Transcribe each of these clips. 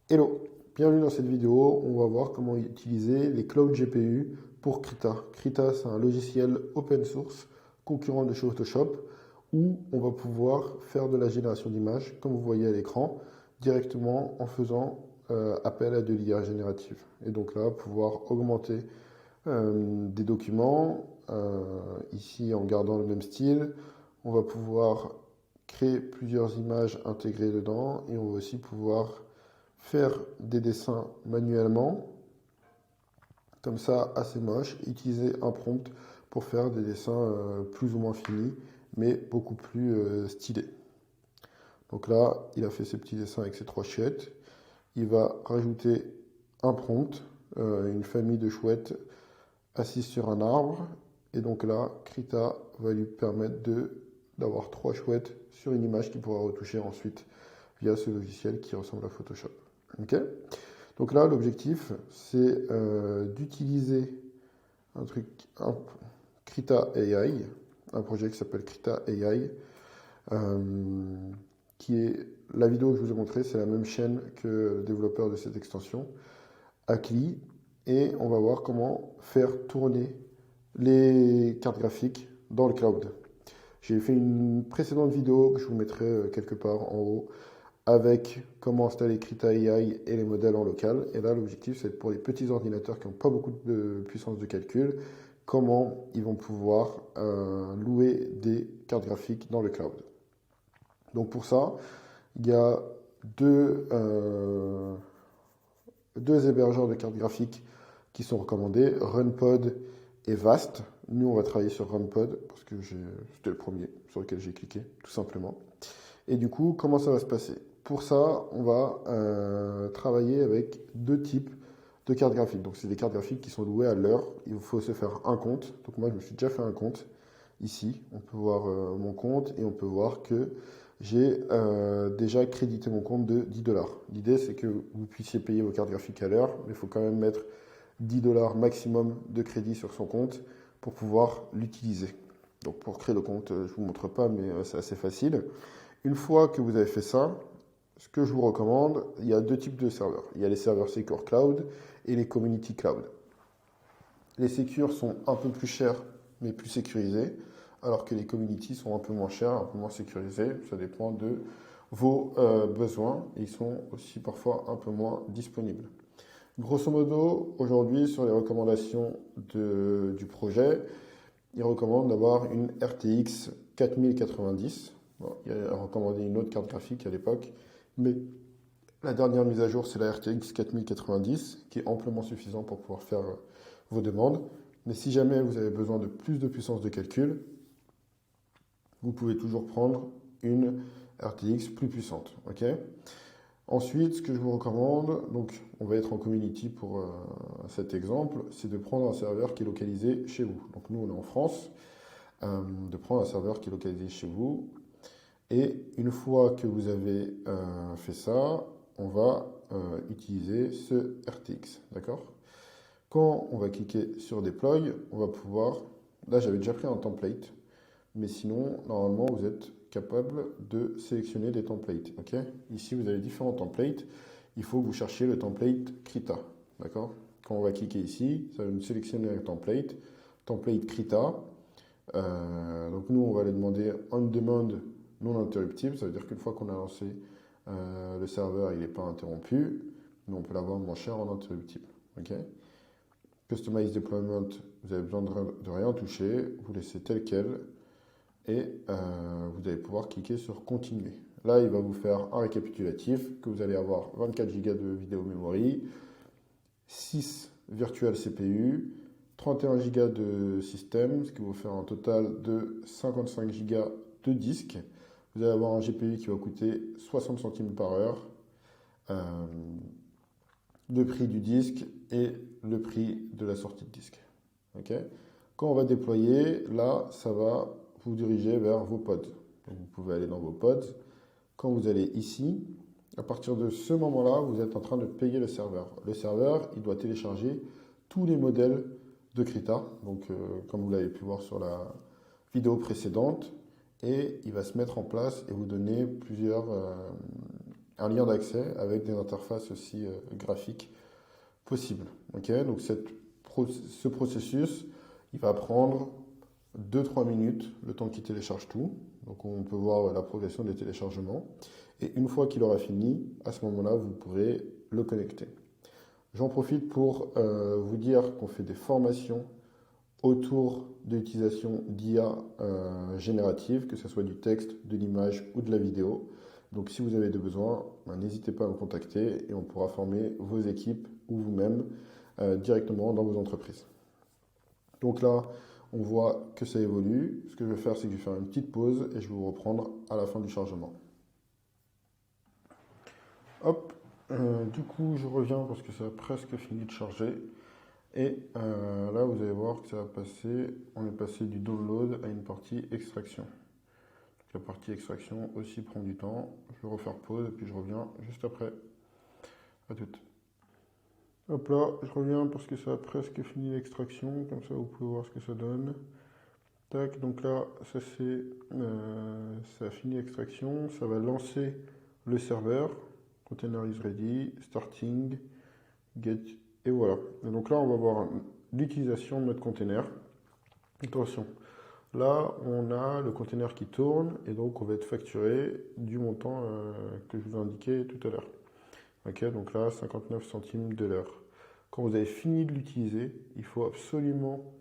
Hello, bienvenue dans cette vidéo. On va voir comment utiliser les cloud GPU pour Krita. Krita, c'est un logiciel open source concurrent de chez Photoshop où on va pouvoir faire de la génération d'images, comme vous voyez à l'écran, directement en faisant appel à de l'IA générative. Et donc là, pouvoir augmenter des documents, ici en gardant le même style. On va pouvoir créer plusieurs images intégrées dedans et on va aussi pouvoir faire des dessins manuellement, comme ça assez moche, utiliser un prompt pour faire des dessins plus ou moins finis, mais beaucoup plus stylés. Donc là, il a fait ses petits dessins avec ses trois chouettes. Il va rajouter un prompt, une famille de chouettes assises sur un arbre. Et donc là, Krita va lui permettre d'avoir trois chouettes sur une image qu'il pourra retoucher ensuite via ce logiciel qui ressemble à Photoshop. Ok. Donc là, l'objectif, c'est d'utiliser un truc, Krita AI, un projet qui s'appelle Krita AI, euh, qui est la vidéo que je vous ai montrée, c'est la même chaîne que le développeur de cette extension, Akli, et on va voir comment faire tourner les cartes graphiques dans le cloud. J'ai fait une précédente vidéo que je vous mettrai quelque part en haut avec comment installer Krita AI et les modèles en local. Et là, l'objectif, c'est pour les petits ordinateurs qui n'ont pas beaucoup de puissance de calcul, comment ils vont pouvoir louer des cartes graphiques dans le cloud. Donc pour ça, il y a deux hébergeurs de cartes graphiques qui sont recommandés, RunPod et Vast. Nous, on va travailler sur RunPod parce que c'était le premier sur lequel j'ai cliqué, tout simplement. Et du coup, comment ça va se passer? Pour ça, on va travailler avec deux types de cartes graphiques. Donc, c'est des cartes graphiques qui sont louées à l'heure. Il faut se faire un compte. Donc, moi, je me suis déjà fait un compte. Ici, on peut voir mon compte et on peut voir que j'ai déjà crédité mon compte de 10 dollars. L'idée, c'est que vous puissiez payer vos cartes graphiques à l'heure, mais il faut quand même mettre 10 dollars maximum de crédit sur son compte pour pouvoir l'utiliser. Donc, pour créer le compte, je ne vous montre pas, mais c'est assez facile. Une fois que vous avez fait ça, ce que je vous recommande, il y a deux types de serveurs. Il y a les serveurs Secure Cloud et les Community Cloud. Les Secure sont un peu plus chers, mais plus sécurisés, alors que les Community sont un peu moins chers, un peu moins sécurisés. Ça dépend de vos besoins. Et ils sont aussi parfois un peu moins disponibles. Grosso modo, aujourd'hui, sur les recommandations du projet, il recommande d'avoir une RTX 4090. Bon, il a recommandé une autre carte graphique à l'époque, mais la dernière mise à jour, c'est la RTX 4090, qui est amplement suffisant pour pouvoir faire vos demandes. Mais si jamais vous avez besoin de plus de puissance de calcul, vous pouvez toujours prendre une RTX plus puissante. Ok. Ensuite, ce que je vous recommande, donc on va être en community pour cet exemple, c'est de prendre un serveur qui est localisé chez vous. Donc nous, on est en France, de prendre un serveur qui est localisé chez vous. Et une fois que vous avez fait ça, on va utiliser ce RTX. D'accord? Quand on va cliquer sur Deploy, on va pouvoir. Là, j'avais déjà pris un template, mais sinon, normalement, vous êtes capable de sélectionner des templates. Ok? Ici, vous avez différents templates. Il faut que vous cherchiez le template Krita. D'accord? Quand on va cliquer ici, ça va nous sélectionner un template. Template Krita. Donc nous, on va aller demander on demand non interruptible. Ça veut dire qu'une fois qu'on a lancé le serveur, il n'est pas interrompu. Nous, on peut l'avoir moins cher en interruptible. Ok. Customize deployment, vous avez besoin de rien toucher. Vous laissez tel quel. Et vous allez pouvoir cliquer sur continuer. Là, il va vous faire un récapitulatif que vous allez avoir 24 Go de vidéo memory, 6 virtual CPU, 31 Go de système, ce qui va vous faire un total de 55 Go de disque. Vous allez avoir un GPU qui va coûter 60 centimes par heure, le prix du disque et le prix de la sortie de disque. Ok. Quand on va déployer, là, ça va vous diriger vers vos pods. Donc vous pouvez aller dans vos pods. Quand vous allez ici, à partir de ce moment-là, vous êtes en train de payer le serveur. Le serveur, il doit télécharger tous les modèles de Krita, donc comme vous l'avez pu voir sur la vidéo précédente, et il va se mettre en place et vous donner un lien d'accès avec des interfaces aussi graphiques possibles. Ok, donc ce processus, il va prendre 2-3 minutes, le temps qu'il télécharge tout. Donc on peut voir la progression des téléchargements. Et une fois qu'il aura fini, à ce moment-là, vous pourrez le connecter. J'en profite pour vous dire qu'on fait des formations autour de l'utilisation d'IA générative, que ce soit du texte, de l'image ou de la vidéo. Donc si vous avez des besoins, n'hésitez pas à me contacter et on pourra former vos équipes ou vous-même directement dans vos entreprises. Donc là, on voit que ça évolue. Ce que je vais faire, c'est que je vais faire une petite pause et je vais vous reprendre à la fin du chargement. Hop, du coup, je reviens parce que ça a presque fini de charger. Et là, vous allez voir que ça va passer. On est passé du download à une partie extraction. Donc, la partie extraction aussi prend du temps. Je vais refaire pause et puis je reviens juste après. À toutes. Hop là, je reviens parce que ça a presque fini l'extraction. Comme ça, vous pouvez voir ce que ça donne. Tac, donc là, ça a fini l'extraction. Ça va lancer le serveur. Container is ready, starting, get, et voilà. Et donc là, on va voir l'utilisation de notre container. Attention, là, on a le container qui tourne et donc on va être facturé du montant que je vous ai indiqué tout à l'heure. Ok, donc là, 59 centimes de l'heure. Quand vous avez fini de l'utiliser, il faut absolument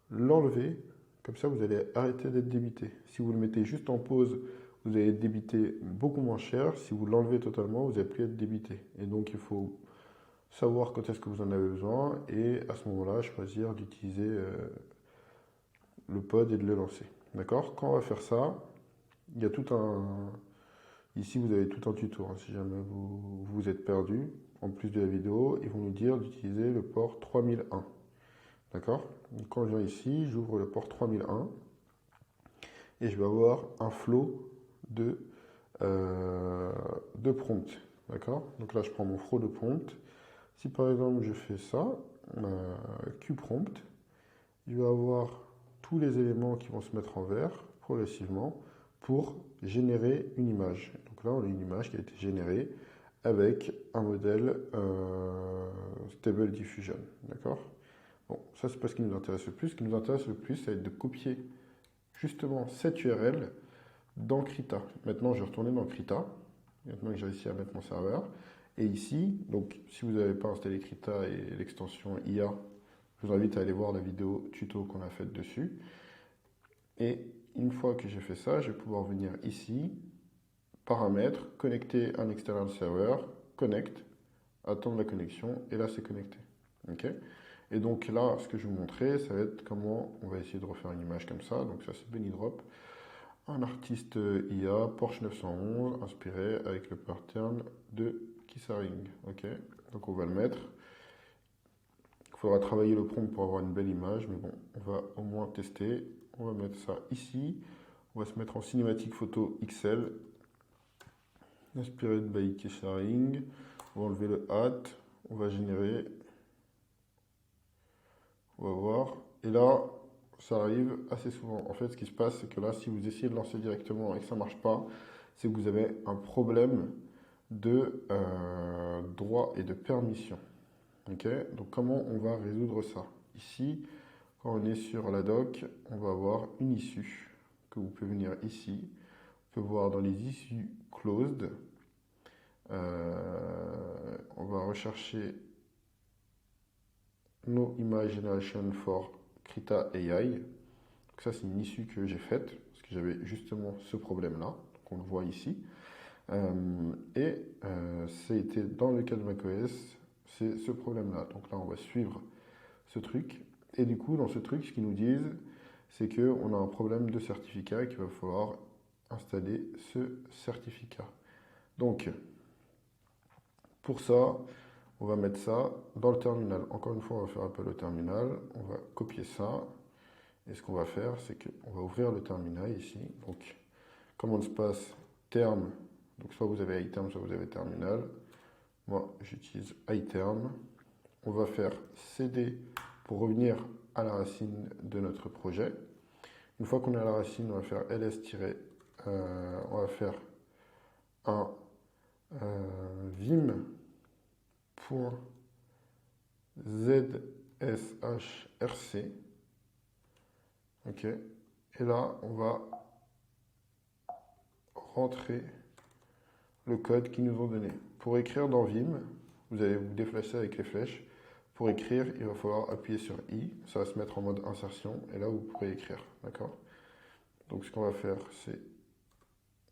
l'enlever. Comme ça, vous allez arrêter d'être débité. Si vous le mettez juste en pause, vous allez être débité beaucoup moins cher. Si vous l'enlevez totalement, vous n'allez plus être débité. Et donc, il faut savoir quand est-ce que vous en avez besoin et à ce moment-là, choisir d'utiliser le pod et de le lancer. D'accord? Quand on va faire ça, il y a tout un... Ici, vous avez tout un tuto. Hein, si jamais vous êtes perdu, en plus de la vidéo, ils vont nous dire d'utiliser le port 3001. D'accord? Donc, quand je viens ici, j'ouvre le port 3001 et je vais avoir un flow de prompt. D'accord? Donc là, je prends mon flow de prompt. Si par exemple je fais ça, qprompt, je vais avoir tous les éléments qui vont se mettre en vert progressivement pour générer une image. Donc là, on a une image qui a été générée avec un modèle Stable Diffusion. D'accord? Bon, ça, c'est pas ce qui nous intéresse le plus. Ce qui nous intéresse le plus, ça va être de copier justement cette URL dans Krita. Maintenant, je vais retourner dans Krita. Maintenant que j'ai réussi à mettre mon serveur. Et ici, donc si vous n'avez pas installé Krita et l'extension IA, je vous invite à aller voir la vidéo tuto qu'on a faite dessus. Et une fois que j'ai fait ça, je vais pouvoir venir ici, paramètres, connecter un external server, connect, attendre la connexion, et là c'est connecté. Ok? Et donc là, ce que je vais vous montrer, ça va être comment on va essayer de refaire une image comme ça. Donc ça c'est BennyDrop, un artiste IA, Porsche 911, inspiré avec le pattern de Kissaring. Ok? Donc on va le mettre. Il faudra travailler le prompt pour avoir une belle image, mais bon, on va au moins tester. On va mettre ça ici. On va se mettre en cinématique photo XL. Inspired by Kissaring. On va enlever le hat. On va générer. On va voir. Et là, ça arrive assez souvent. En fait, ce qui se passe, c'est que là, si vous essayez de lancer directement et que ça ne marche pas, c'est que vous avez un problème de droit et de permission. Ok? Donc, comment on va résoudre ça? Ici, quand on est sur la doc, on va avoir une issue que vous pouvez venir ici. On peut voir dans les issues closed. On va rechercher No Image Generation for Krita AI. Donc ça, c'est une issue que j'ai faite parce que j'avais justement ce problème-là. Donc on le voit ici. C'était dans le cas de macOS, c'est ce problème-là. Donc là, on va suivre ce truc. Et du coup, dans ce truc, ce qu'ils nous disent, c'est qu'on a un problème de certificat et qu'il va falloir installer ce certificat. Donc, pour ça, on va mettre ça dans le terminal. Encore une fois, on va faire appel au terminal. On va copier ça. Et ce qu'on va faire, c'est qu'on va ouvrir le terminal ici. Donc, commande space term. Donc, soit vous avez iTerm, soit vous avez terminal. Moi, j'utilise iTerm. On va faire cd pour revenir à la racine de notre projet. Une fois qu'on est à la racine, on va faire ls- on va faire un vim.zshrc. Ok. Et là, on va rentrer le code qu'ils nous ont donné. Pour écrire dans Vim, vous allez vous déplacer avec les flèches. Pour écrire, il va falloir appuyer sur I. Ça va se mettre en mode insertion. Et là, vous pourrez écrire. D'accord? Donc, ce qu'on va faire, c'est...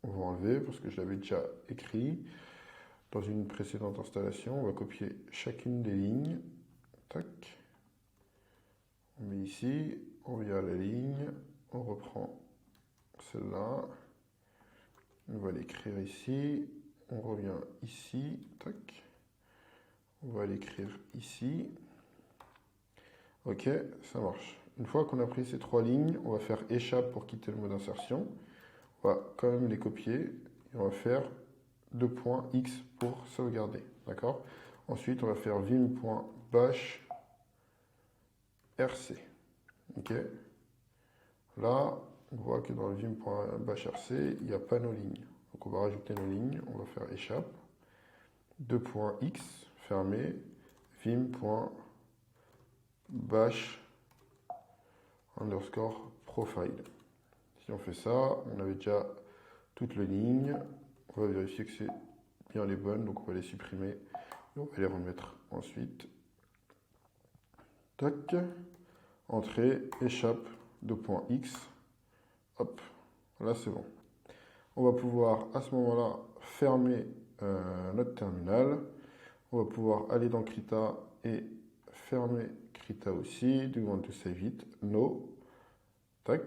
On va enlever parce que je l'avais déjà écrit dans une précédente installation. On va copier chacune des lignes. Tac. On met ici. On vient à la ligne. On reprend celle-là. On va l'écrire ici. On revient ici. Tac. On va l'écrire ici. Ok, ça marche. Une fois qu'on a pris ces trois lignes, on va faire échappe pour quitter le mode insertion. On va quand même les copier et on va faire 2.x pour sauvegarder. D'accord? Ensuite, on va faire vim.bash rc. Ok? Là, on voit que dans le vim.bash rc, il n'y a pas nos lignes. Donc on va rajouter nos lignes. On va faire échappe. 2.x, fermé, vim.bash underscore profile. Si on fait ça, on avait déjà toutes les lignes. On va vérifier que c'est bien les bonnes, donc on va les supprimer. Et on va les remettre ensuite. Tac. Entrée, échappe, 2.x. Hop, là c'est bon. On va pouvoir à ce moment-là fermer notre terminal. On va pouvoir aller dans Krita et fermer Krita aussi. Do you want to save it? No. Tac.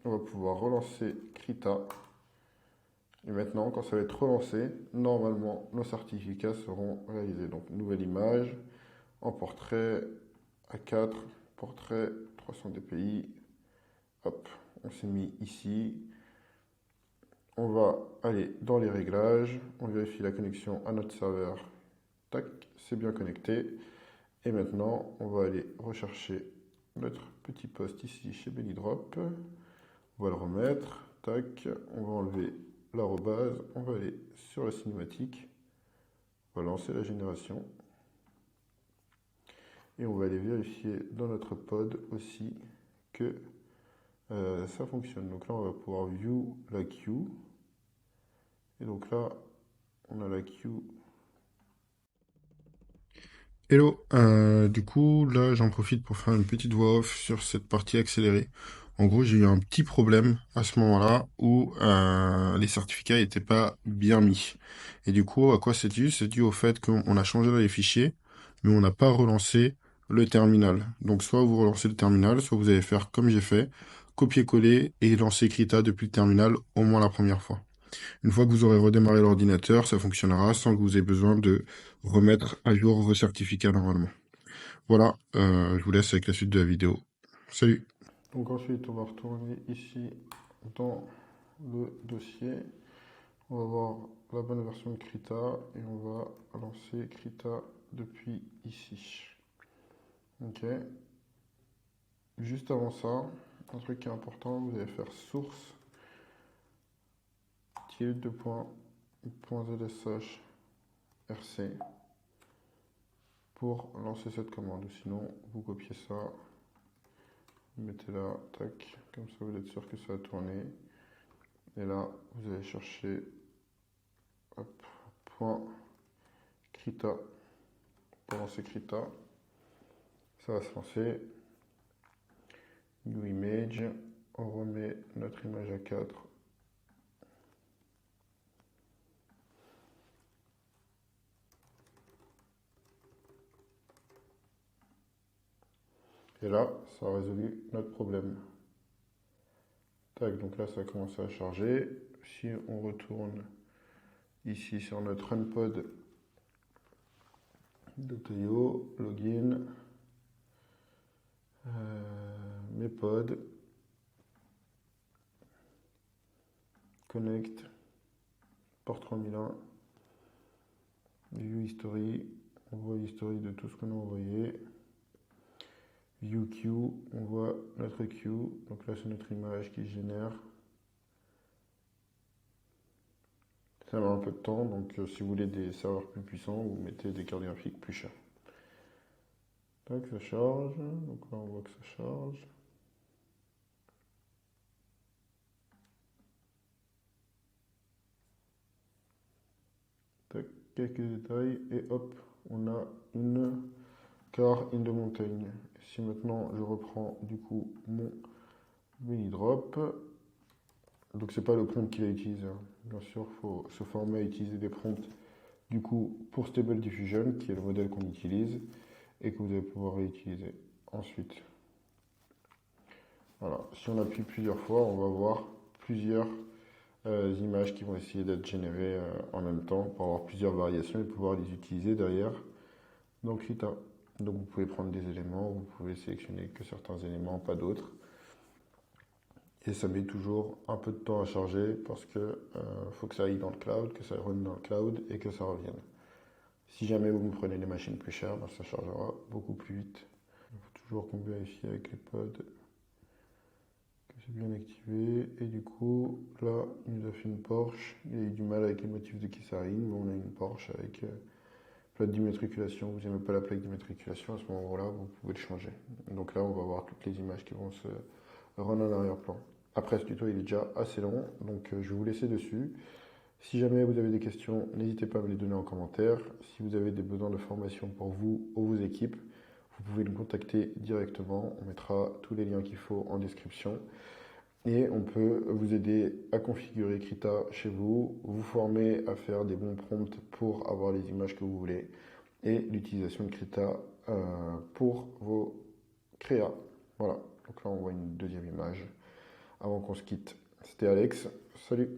On va pouvoir relancer Krita. Et maintenant, quand ça va être relancé, normalement, nos certificats seront réalisés. Donc, nouvelle image, en portrait, A4, portrait, 300 dpi. Hop, on s'est mis ici. On va aller dans les réglages. On vérifie la connexion à notre serveur. Tac, c'est bien connecté. Et maintenant, on va aller rechercher notre petit post ici chez Bellydrop. On va le remettre. Tac, on va enlever l'arrobase. On va aller sur la cinématique. On va lancer la génération. Et on va aller vérifier dans notre pod aussi que ça fonctionne. Donc là, on va pouvoir view la queue. Et donc là, on a la queue. Hello, du coup là j'en profite pour faire une petite voix off sur cette partie accélérée. En gros j'ai eu un petit problème à ce moment-là où les certificats n'étaient pas bien mis. Et du coup à quoi c'est dû? C'est dû au fait qu'on a changé les fichiers, mais on n'a pas relancé le terminal. Donc soit vous relancez le terminal, soit vous allez faire comme j'ai fait, copier-coller et lancer Krita depuis le terminal au moins la première fois. Une fois que vous aurez redémarré l'ordinateur, ça fonctionnera sans que vous ayez besoin de remettre à jour vos certificats normalement. Voilà, je vous laisse avec la suite de la vidéo. Salut! Donc ensuite, on va retourner ici dans le dossier. On va voir la bonne version de Krita et on va lancer Krita depuis ici. Ok. Juste avant ça, un truc qui est important, vous allez faire source .zsh rc pour lancer cette commande. Sinon, vous copiez ça, vous mettez là, tac, comme ça vous êtes sûr que ça va tourner. Et là, vous allez chercher hop, .krita pour lancer Krita. Ça va se lancer. New image, on remet notre image A4. Et là, ça a résolu notre problème. Tac, donc là, ça a commencé à charger. Si on retourne ici sur notre runpod de Toyo, login, mes pods, connect, port 3001, view history, on voit l'historie de tout ce qu'on a envoyé. View queue, on voit notre queue, donc là c'est notre image qui génère. Ça met un peu de temps, donc si vous voulez des serveurs plus puissants, vous mettez des cartes graphiques plus chères. Tac, ça charge. Donc là, on voit que ça charge. Tac, quelques détails. Et hop, on a une car in the mountain. Si maintenant je reprends du coup mon mini drop, donc c'est pas le prompt qu'il a utilisé, hein. Bien sûr, il faut se former à utiliser des prompts du coup pour Stable Diffusion, qui est le modèle qu'on utilise et que vous allez pouvoir réutiliser ensuite. Voilà, si on appuie plusieurs fois, on va voir plusieurs images qui vont essayer d'être générées en même temps pour avoir plusieurs variations et pouvoir les utiliser derrière dans Krita. Donc vous pouvez prendre des éléments, vous pouvez sélectionner que certains éléments, pas d'autres. Et ça met toujours un peu de temps à charger parce que faut que ça aille dans le cloud, que ça run dans le cloud et que ça revienne. Si jamais vous me prenez des machines plus chères, ben ça chargera beaucoup plus vite. Il faut toujours qu'on vérifie avec les pods que c'est bien activé. Et du coup, là, il nous a fait une Porsche. Il a eu du mal avec les motifs de Kissarine, mais on a une Porsche avec plaque d'immatriculation. Vous n'aimez pas la plaque d'immatriculation, à ce moment-là, vous pouvez le changer. Donc là, on va voir toutes les images qui vont se run en arrière-plan. Après, ce tuto, il est déjà assez long, donc je vais vous laisser dessus. Si jamais vous avez des questions, n'hésitez pas à me les donner en commentaire. Si vous avez des besoins de formation pour vous ou vos équipes, vous pouvez nous contacter directement. On mettra tous les liens qu'il faut en description. Et on peut vous aider à configurer Krita chez vous, vous former à faire des bons prompts pour avoir les images que vous voulez et l'utilisation de Krita pour vos créas. Voilà, donc là on voit une deuxième image avant qu'on se quitte. C'était Alex, salut!